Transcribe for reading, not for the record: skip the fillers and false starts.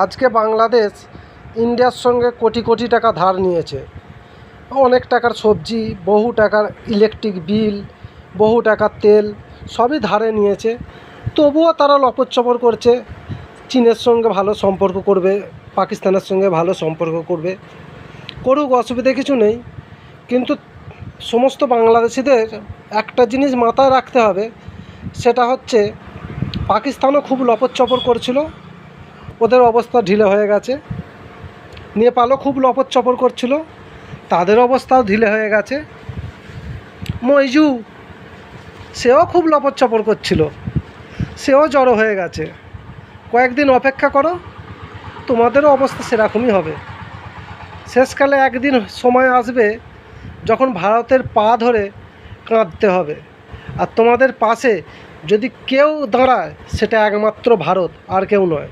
আজকে বাংলাদেশ ইন্ডিয়ার সঙ্গে কোটি কোটি টাকা ধার নিয়েছে। অনেক টাকার সবজি, বহু টাকার ইলেকট্রিক বিল, বহু টাকার তেল সবই ধারে নিয়েছে। তবুও তারা লপরচপর করছে, চীনের সঙ্গে ভালো সম্পর্ক করবে, পাকিস্তানের সঙ্গে ভালো সম্পর্ক করবে, করুক, অসুবিধে কিছু নেই। কিন্তু সমস্ত বাংলাদেশিদের একটা জিনিস মাথায় রাখতে হবে, সেটা হচ্ছে পাকিস্তানও খুব লপরচপর করছিল, ওদের অবস্থা ঢিলে হয়ে গেছে। নেপালও খুব লপরচপর করছিল, তাদের অবস্থাও ঢিলে হয়ে গেছে। মইজু, সেও খুব লপরচপর করছিল, সেও জড়ো হয়ে গেছে। কয়েকদিন অপেক্ষা করো, তোমাদেরও অবস্থা সেরকমই হবে। শেষকালে একদিন সময় আসবে যখন ভারতের পা ধরে কাঁদতে হবে, আর তোমাদের পাশে যদি কেউ দাঁড়ায় সেটা একমাত্র ভারত, আর কেউ নয়।